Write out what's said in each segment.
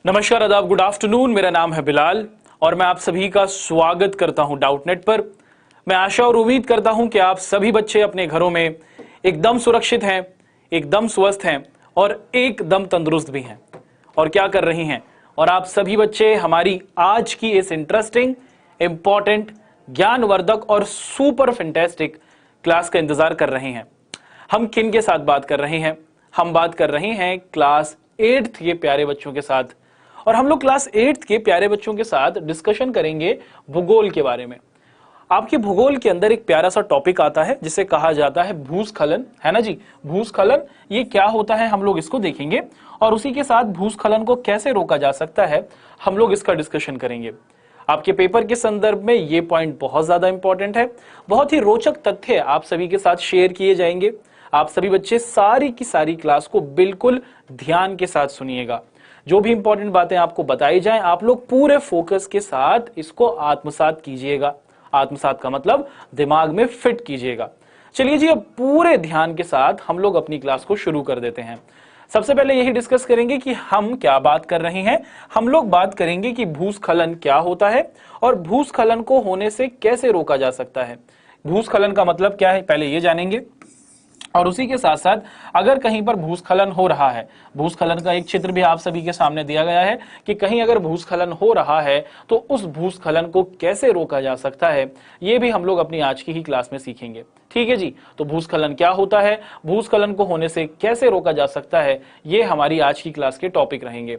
नमस्कार, आदाब, good afternoon. मेरा नाम है बिलाल और मैं आप सभी का स्वागत करता हूं डाउटनेट पर। मैं आशा और उम्मीद करता हूं कि आप सभी बच्चे अपने घरों में एकदम सुरक्षित हैं, एकदम स्वस्थ हैं और एकदम तंदुरुस्त भी हैं। और क्या कर रही हैं? और आप सभी बच्चे हमारी आज की इस इंटरेस्टिंग, इंपॉर्टेंट, ज्ञानवर्धक और सुपर फैंटास्टिक क्लास का इंतजार कर रहे हैं। हम किन के साथ बात कर रहे हैं? हम बात कर रहे हैं क्लास 8th के प्यारे बच्चों के साथ। और हम लोग क्लास 8th के प्यारे बच्चों के साथ डिस्कशन करेंगे भूगोल के बारे में। आपके भूगोल के अंदर एक प्यारा सा टॉपिक आता है जिसे कहा जाता है भूस्खलन, है ना जी। भूस्खलन ये क्या होता है, हम लोग इसको देखेंगे और उसी के साथ भूस्खलन को कैसे रोका जा सकता है हम लोग इसका डिस्कशन करेंगे। आपके पेपर के संदर्भ में ये पॉइंट बहुत ज्यादा इंपॉर्टेंट है। बहुत ही रोचक तथ्य आप सभी के साथ शेयर किए जाएंगे। आप सभी बच्चे सारी की सारी क्लास को बिल्कुल ध्यान के साथ सुनिएगा। जो भी इंपॉर्टेंट बातें आपको बताई जाएं, आप लोग पूरे फोकस के साथ इसको आत्मसात कीजिएगा। आत्मसात का मतलब दिमाग में फिट कीजिएगा। चलिए जी, अब पूरे ध्यान के साथ हम लोग अपनी क्लास को शुरू कर देते हैं। सबसे पहले यही डिस्कस करेंगे कि हम क्या बात कर रहे हैं। हम लोग बात करेंगे कि भूस्खलन क्या होता है और भूस्खलन को होने से कैसे रोका जा सकता है। भूस्खलन का मतलब क्या है पहले ये जानेंगे और उसी के साथ साथ अगर कहीं पर भूस्खलन हो रहा है, भूस्खलन का एक चित्र भी आप सभी के सामने दिया गया है कि कहीं अगर भूस्खलन हो रहा है तो उस भूस्खलन को कैसे रोका जा सकता है, ये भी हम लोग अपनी आज की ही क्लास में सीखेंगे। ठीक है जी, तो भूस्खलन क्या होता है, भूस्खलन को होने से कैसे रोका जा सकता है, ये हमारी आज की क्लास के टॉपिक रहेंगे।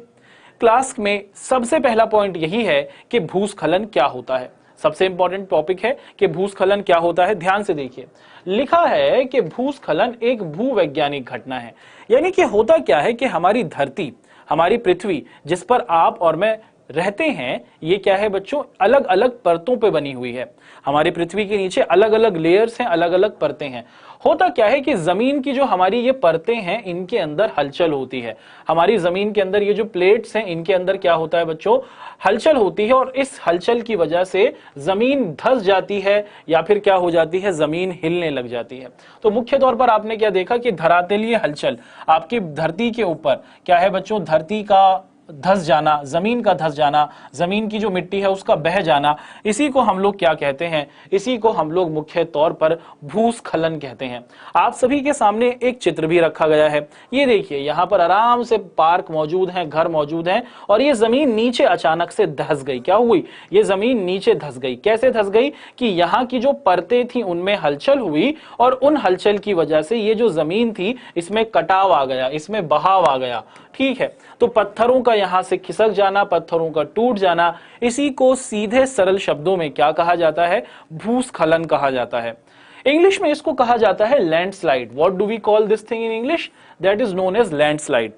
क्लास में सबसे पहला पॉइंट यही है कि भूस्खलन क्या होता है। सबसे इंपॉर्टेंट टॉपिक है कि भूस्खलन क्या होता है। ध्यान से देखिए, लिखा है कि भूस्खलन एक भूवैज्ञानिक घटना है। यानी कि होता क्या है कि हमारी धरती, हमारी पृथ्वी जिस पर आप और मैं रहते हैं, ये क्या है बच्चों, अलग अलग परतों पे बनी हुई है। हमारी पृथ्वी के नीचे अलग अलग लेयर्स हैं, अलग अलग परतें हैं। होता क्या है कि जमीन की जो हमारी ये परतें हैं, इनके अंदर हलचल होती है। हमारी जमीन के अंदर ये जो प्लेट्स हैं, इनके अंदर क्या होता है बच्चों, हलचल होती है और इस हलचल की वजह से जमीन धंस जाती है या फिर क्या हो जाती है, जमीन हिलने लग जाती है। तो मुख्य तौर पर आपने क्या देखा कि धरातलीय हलचल, आपकी धरती के ऊपर क्या है बच्चों, धरती का धस जाना, जमीन का धस जाना, जमीन की जो मिट्टी है उसका बह जाना, इसी को हम लोग क्या कहते हैं, इसी को हम लोग मुख्य तौर पर भूस्खलन कहते हैं। आप सभी के सामने एक चित्र भी रखा गया है। ये देखिए, यहाँ पर आराम से पार्क मौजूद है, घर मौजूद है और ये जमीन नीचे अचानक से धस गई। क्या हुई, ये जमीन नीचे धस गई। कैसे धस गई कि यहाँ की जो परतें थी उनमें हलचल हुई और उन हलचल की वजह से ये जो जमीन थी इसमें कटाव आ गया, इसमें बहाव आ गया। ठीक है, तो पत्थरों का यहां से खिसक जाना, पत्थरों का टूट जाना, इसी को सीधे सरल शब्दों में क्या कहा जाता है, भूस्खलन कहा जाता है। इंग्लिश में इसको कहा जाता है landslide. What do we call this thing in English? That is known as landslide.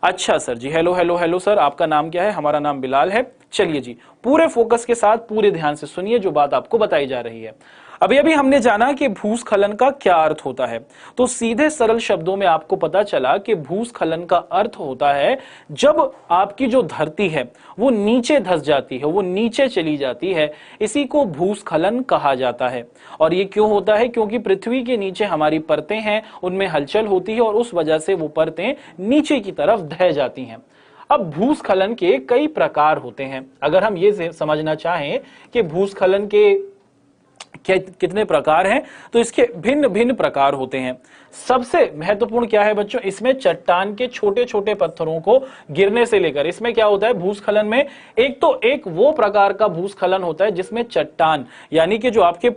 अच्छा sir ji, hello hello hello sir, आपका नाम क्या है? हमारा नाम बिलाल है। चलिए जी, पूरे फोकस के साथ पूरे ध्यान से सुनिए जो बात आपको बताई जा रही है। अभी अभी हमने जाना कि भूस्खलन का क्या अर्थ होता है, तो सीधे सरल शब्दों में आपको पता चला कि भूस्खलन का अर्थ होता है जब आपकी जो धरती है वो नीचे धंस जाती है, वो नीचे चली जाती है, इसी को भूस्खलन कहा जाता है। और ये क्यों होता है? क्योंकि पृथ्वी के नीचे हमारी परतें हैं, उनमें हलचल होती है और उस वजह से वो परतें नीचे की तरफ ढह जाती हैं। अब भूस्खलन के कई प्रकार होते हैं। अगर हम ये समझना चाहें कि भूस्खलन के कितने प्रकार हैं, तो इसके भिन्न भिन्न प्रकार होते हैं। सबसे महत्वपूर्ण क्या है बच्चों, इसमें चट्टान के छोटे छोटे पत्थरों को गिरने से लेकर, इसमें क्या होता है भूस्खलन में, एक वो प्रकार का भूस्खलन होता है जिसमें चट्टान यानी कि जो आपके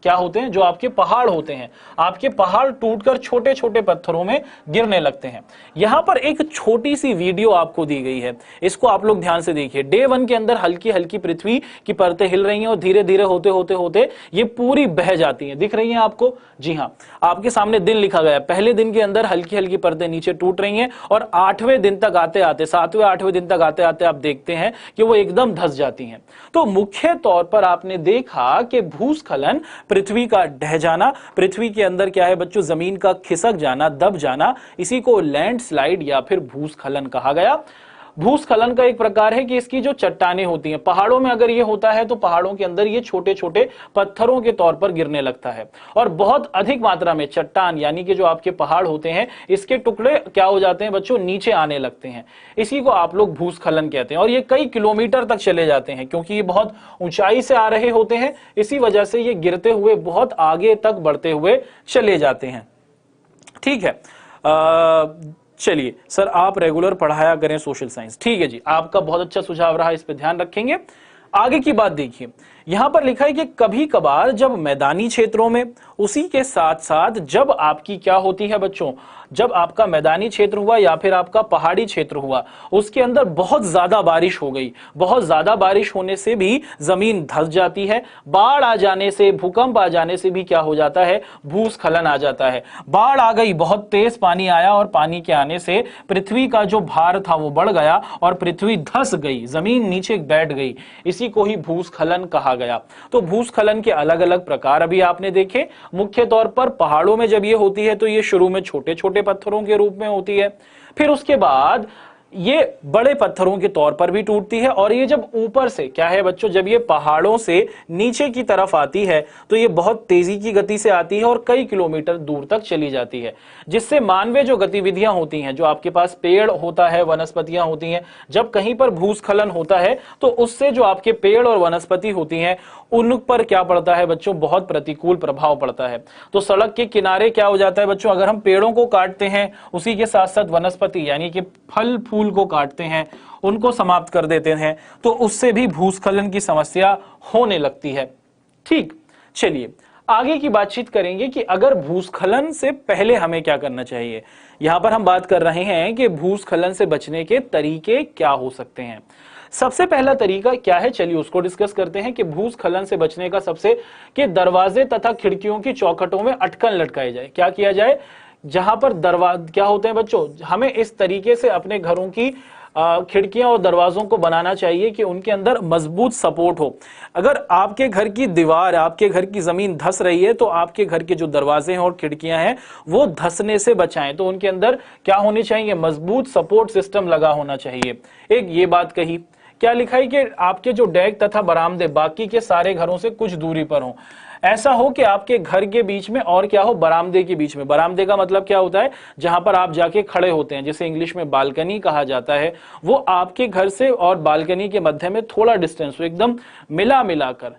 क्या होते हैं, जो आपके पहाड़ होते हैं, आपके पहाड़ टूटकर छोटे छोटे पत्थरों में गिरने लगते हैं। यहां पर एक छोटी सी वीडियो आपको दी गई है, इसको आप लोग ध्यान से देखिए। डे 1 के अंदर हल्की हल्की पृथ्वी की परतें हिल रही हैं और धीरे धीरे होते होते होते ये पूरी बह जाती हैं। दिख रही हैं आपको? जी हाँ, आपके सामने दिन लिखा गया है। पहले दिन के अंदर हल्की हल्की परतें नीचे टूट रही हैं और 8वें दिन तक आते आते, 7वें 8वें दिन तक आते आते आप देखते हैं कि वो एकदम धंस जाती हैं। तो मुख्य तौर पर आपने देखा कि भूस्खलन पृथ्वी का ढह जाना, पृथ्वी के अंदर क्या है बच्चों, जमीन का खिसक जाना, दब जाना, इसी को लैंडस्लाइड या फिर भूस्खलन कहा गया। भूस्खलन का एक प्रकार है कि इसकी जो चट्टानें होती हैं, पहाड़ों में अगर ये होता है तो पहाड़ों के अंदर ये छोटे छोटे पत्थरों के तौर पर गिरने लगता है और बहुत अधिक मात्रा में चट्टान यानी कि जो आपके पहाड़ होते हैं इसके टुकड़े क्या हो जाते हैं बच्चों, नीचे आने लगते हैं। इसी को आप लोग भूस्खलन कहते हैं और ये कई किलोमीटर तक चले जाते हैं क्योंकि ये बहुत ऊंचाई से आ रहे होते हैं, इसी वजह से ये गिरते हुए बहुत आगे तक बढ़ते हुए चले जाते हैं। ठीक है, चलिए सर आप रेगुलर पढ़ाया करें सोशल साइंस। ठीक है जी, आपका बहुत अच्छा सुझाव रहा, इस पे ध्यान रखेंगे। आगे की बात देखिए, यहां पर लिखा है कि कभी कभार जब मैदानी क्षेत्रों में, उसी के साथ साथ जब आपकी क्या होती है बच्चों, जब आपका मैदानी क्षेत्र हुआ या फिर आपका पहाड़ी क्षेत्र हुआ, उसके अंदर बहुत ज्यादा बारिश हो गई, बहुत ज्यादा बारिश होने से भी जमीन धंस जाती है, बाढ़ आ जाने से, भूकंप आ जाने से भी क्या हो जाता है, भूस्खलन आ जाता है। बाढ़ आ गई, बहुत तेज पानी आया और पानी के आने से पृथ्वी का जो भार था वो बढ़ गया और पृथ्वी धंस गई, जमीन नीचे बैठ गई, इसी को ही भूस्खलन कहा गया। तो भूस्खलन के अलग अलग प्रकार अभी आपने देखे। मुख्य तौर पर पहाड़ों में जब ये होती है तो ये शुरू में छोटे छोटे पत्थरों के रूप में होती है, फिर उसके बाद ये बड़े पत्थरों के तौर पर भी टूटती है और ये जब ऊपर से क्या है बच्चों, जब ये पहाड़ों से नीचे की तरफ आती है तो ये बहुत तेजी की गति से आती है और कई किलोमीटर दूर तक चली जाती है, जिससे मानवीय जो गतिविधियां होती हैं, जो आपके पास पेड़ होता है, वनस्पतियां होती हैं, जब कहीं पर भूस्खलन होता है तो उससे जो आपके पेड़ और वनस्पति होती हैं उन पर क्या पड़ता है बच्चों, बहुत प्रतिकूल प्रभाव पड़ता है। तो सड़क के किनारे क्या हो जाता है बच्चों, अगर हम पेड़ों को काटते हैं, उसी के साथ साथ वनस्पति यानी कि फल फूल को काटते हैं, उनको समाप्त कर देते हैं, तो उससे भी भूस्खलन की समस्या होने लगती है। ठीक, चलिए आगे की बातचीत करेंगे कि अगर भूस्खलन से पहले हमें क्या करना चाहिए। यहां पर हम बात कर रहे हैं कि भूस्खलन से बचने के तरीके क्या हो सकते हैं। सबसे पहला तरीका क्या है, चलिए उसको डिस्कस करते हैं कि भूस्खलन से बचने का सबसे कि दरवाजे तथा खिड़कियों की चौखटों में अटकन लटकाई जाए। क्या किया जाए, जहां पर दरवाजे क्या होते हैं बच्चों, हमें इस तरीके से अपने घरों की खिड़कियां और दरवाजों को बनाना चाहिए कि उनके अंदर मजबूत सपोर्ट हो। अगर आपके घर की दीवार, आपके घर की जमीन धंस रही है तो आपके घर के जो दरवाजे हैं और खिड़कियां हैं वो धंसने से बचाएं, तो उनके अंदर क्या होनी चाहिए, मजबूत सपोर्ट सिस्टम लगा होना चाहिए। एक ये बात कही। क्या लिखा है कि आपके जो डेक तथा बरामदे बाकी के सारे घरों से कुछ दूरी पर हो। ऐसा हो कि आपके घर के बीच में और क्या हो, बरामदे के बीच में। बरामदे का मतलब क्या होता है, जहां पर आप जाके खड़े होते हैं, जिसे इंग्लिश में बालकनी कहा जाता है, वो आपके घर से और बालकनी के मध्य में थोड़ा डिस्टेंस हो, एकदम मिला मिलाकर,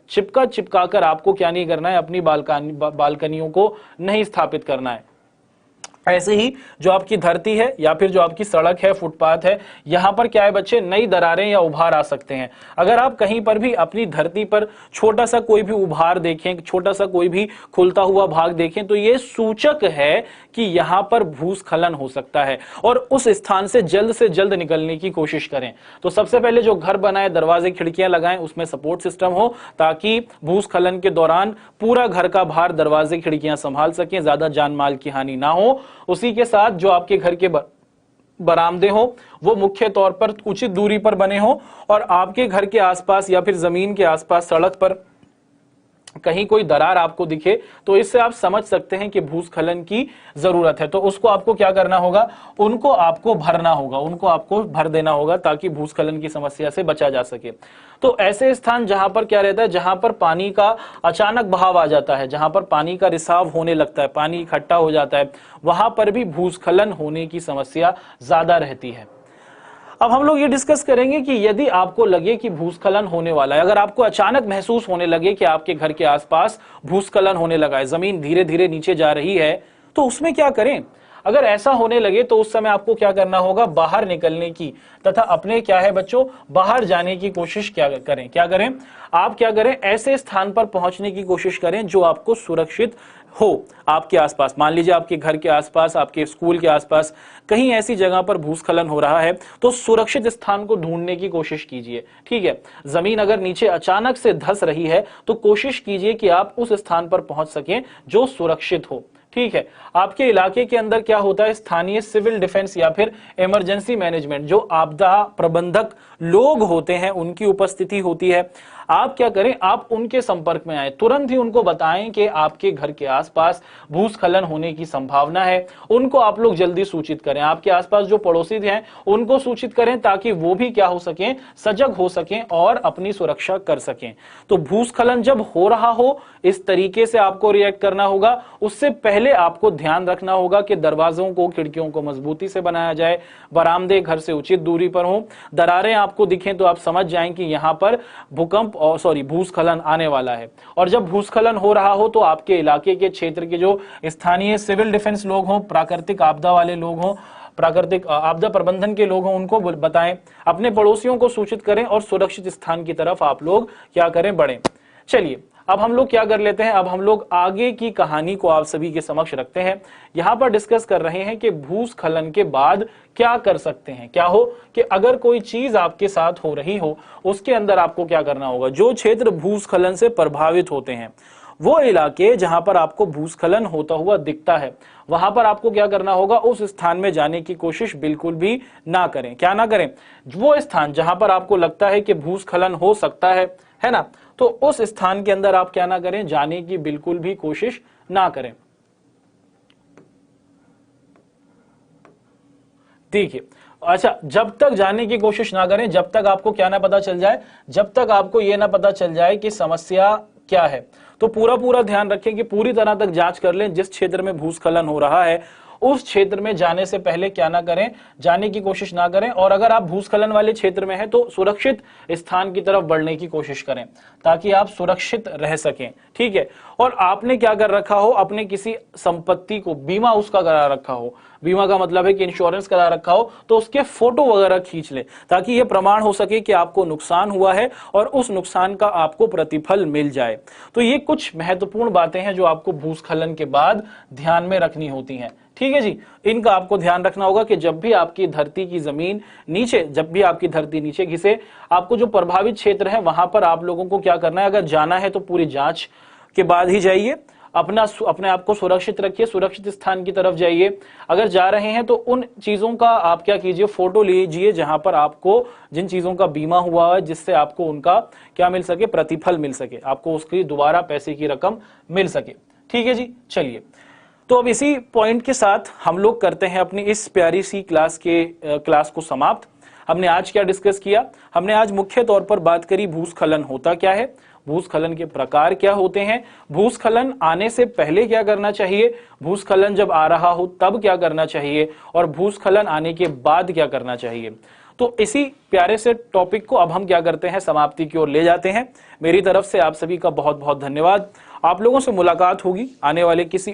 चिपका कर आपको क्या नहीं करना है, अपनी बालकनियों को नहीं स्थापित करना है। ऐसे ही जो आपकी धरती है या फिर जो आपकी सड़क है, फुटपाथ है, यहां पर क्या है बच्चे, नई दरारें या उभार आ सकते हैं। अगर आप कहीं पर भी अपनी धरती पर छोटा सा कोई भी उभार देखें, छोटा सा कोई भी खुलता हुआ भाग देखें, तो यह सूचक है कि यहां पर भूस्खलन हो सकता है और उस स्थान से जल्द निकलने की कोशिश करें। तो सबसे पहले जो घर बनाए, दरवाजे खिड़कियां लगाएं, उसमें सपोर्ट सिस्टम हो ताकि भूस्खलन के दौरान पूरा घर का भार दरवाजे खिड़कियां संभाल सकें, ज्यादा जान माल की हानि ना हो। उसी के साथ जो आपके घर के बरामदे हो वो मुख्य तौर पर उचित दूरी पर बने हो और आपके घर के आसपास या फिर जमीन के आसपास सड़क पर कहीं कोई दरार आपको दिखे तो इससे आप समझ सकते हैं कि भूस्खलन की जरूरत है। तो उसको आपको क्या करना होगा, उनको आपको भरना होगा, उनको आपको भर देना होगा ताकि भूस्खलन की समस्या से बचा जा सके। तो ऐसे स्थान जहां पर क्या रहता है, जहां पर पानी का अचानक बहाव आ जाता है, जहां पर पानी का रिसाव होने लगता है, पानी इकट्ठा हो जाता है, वहां पर भी भूस्खलन होने की समस्या ज्यादा रहती है। अब हम लोग ये डिस्कस करेंगे कि यदि आपको लगे कि भूस्खलन होने वाला है, अगर आपको अचानक महसूस होने लगे कि आपके घर के आसपास भूस्खलन होने लगा है, जमीन धीरे धीरे नीचे जा रही है, तो उसमें क्या करें। अगर ऐसा होने लगे तो उस समय आपको क्या करना होगा, बाहर निकलने की तथा अपने क्या है बच्चों, बाहर जाने की कोशिश क्या करें, आप क्या करें, ऐसे स्थान पर पहुंचने की कोशिश करें जो आपको सुरक्षित हो। आपके आसपास, मान लीजिए आपके घर के आसपास, आपके स्कूल के आसपास कहीं ऐसी जगह पर भूस्खलन हो रहा है तो सुरक्षित स्थान को ढूंढने की कोशिश कीजिए। ठीक है, जमीन अगर नीचे अचानक से धंस रही है तो कोशिश कीजिए कि आप उस स्थान पर पहुंच सकें जो सुरक्षित हो। ठीक है, आपके इलाके के अंदर क्या होता है, स्थानीय सिविल डिफेंस या फिर इमरजेंसी मैनेजमेंट, जो आपदा प्रबंधक लोग होते हैं, उनकी उपस्थिति होती है। आप क्या करें, आप उनके संपर्क में आए, तुरंत ही उनको बताएं कि आपके घर के आसपास भूस्खलन होने की संभावना है। उनको आप लोग जल्दी सूचित करें, आपके आसपास जो पड़ोसी हैं उनको सूचित करें, ताकि वो भी क्या हो सकें, सजग हो सकें और अपनी सुरक्षा कर सकें। तो भूस्खलन जब हो रहा हो, इस तरीके से आपको रिएक्ट करना होगा। उससे पहले आपको ध्यान रखना होगा कि दरवाजों को, खिड़कियों को मजबूती से बनाया जाए, बरामदे घर से उचित दूरी पर हो, दरारें आपको दिखें तो आप समझ जाएं कि यहां पर भूस्खलन आने वाला है। और जब भूस्खलन हो रहा हो तो आपके इलाके के क्षेत्र के जो स्थानीय सिविल डिफेंस लोग हों, प्राकृतिक आपदा वाले लोग हों, प्राकृतिक आपदा प्रबंधन के लोग हों, उनको बताएं, अपने पड़ोसियों को सूचित करें और सुरक्षित स्थान की तरफ आप लोग क्या करें, बढ़ें। चलिए अब हम लोग क्या कर लेते हैं, अब हम लोग आगे की कहानी को आप सभी के समक्ष रखते हैं। यहां पर डिस्कस कर रहे हैं कि भूस्खलन के बाद क्या कर सकते हैं। क्या हो कि अगर कोई चीज आपके साथ हो रही हो, उसके अंदर आपको क्या करना होगा। जो क्षेत्र भूस्खलन से प्रभावित होते हैं, वो इलाके जहां पर आपको भूस्खलन होता हुआ दिखता है, वहां पर आपको क्या करना होगा, उस स्थान में जाने की कोशिश बिल्कुल भी ना करें। क्या ना करें, वो स्थान जहां पर आपको लगता है कि भूस्खलन हो सकता है ना, तो उस स्थान के अंदर आप क्या ना करें, जाने की बिल्कुल भी कोशिश ना करें। देखिए, अच्छा, जब तक जाने की कोशिश ना करें, जब तक आपको क्या ना पता चल जाए, जब तक आपको यह ना पता चल जाए कि समस्या क्या है। तो पूरा ध्यान रखें कि पूरी तरह तक जांच कर लें। जिस क्षेत्र में भूस्खलन हो रहा है उस क्षेत्र में जाने से पहले क्या ना करें, जाने की कोशिश ना करें। और अगर आप भूस्खलन वाले क्षेत्र में हैं तो सुरक्षित स्थान की तरफ बढ़ने की कोशिश करें, ताकि आप सुरक्षित रह सकें। ठीक है। और आपने क्या कर रखा हो, अपने किसी संपत्ति को बीमा उसका करा रखा हो, बीमा का मतलब है कि इंश्योरेंस करा रखा हो, तो उसके फोटो वगैरह खींच ले, ताकि यह प्रमाण हो सके कि आपको नुकसान हुआ है और उस नुकसान का आपको प्रतिफल मिल जाए। तो ये कुछ महत्वपूर्ण बातें हैं जो आपको भूस्खलन के बाद ध्यान में रखनी होती हैं। ठीक है जी, इनका आपको ध्यान रखना होगा कि जब भी आपकी धरती की जमीन नीचे, जब भी आपकी धरती नीचे घिसे, आपको जो प्रभावित क्षेत्र है वहां पर आप लोगों को क्या करना है, अगर जाना है तो पूरी जांच के बाद ही जाइए। अपने आप को सुरक्षित रखिए, सुरक्षित स्थान की तरफ जाइए। अगर जा रहे हैं तो उन चीजों का आप क्या कीजिए, फोटो लीजिए जहां पर आपको जिन चीजों का बीमा हुआ है, जिससे आपको उनका क्या मिल सके, प्रतिफल मिल सके, आपको उसकी दोबारा पैसे की रकम मिल सके। ठीक है जी। चलिए, तो अब इसी पॉइंट के साथ हम लोग करते हैं अपनी इस प्यारी सी क्लास को समाप्त। हमने आज क्या डिस्कस किया, हमने आज मुख्य तौर पर बात करी भूस्खलन होता क्या है, भूस्खलन के प्रकार क्या होते हैं, भूस्खलन आने से पहले क्या करना चाहिए, भूस्खलन जब आ रहा हो तब क्या करना चाहिए, और भूस्खलन आने के बाद क्या करना चाहिए। तो इसी प्यारे से टॉपिक को अब हम क्या करते हैं, समाप्ति की ओर ले जाते हैं। मेरी तरफ से आप सभी का बहुत बहुत धन्यवाद। आप लोगों से मुलाकात होगी आने वाले किसी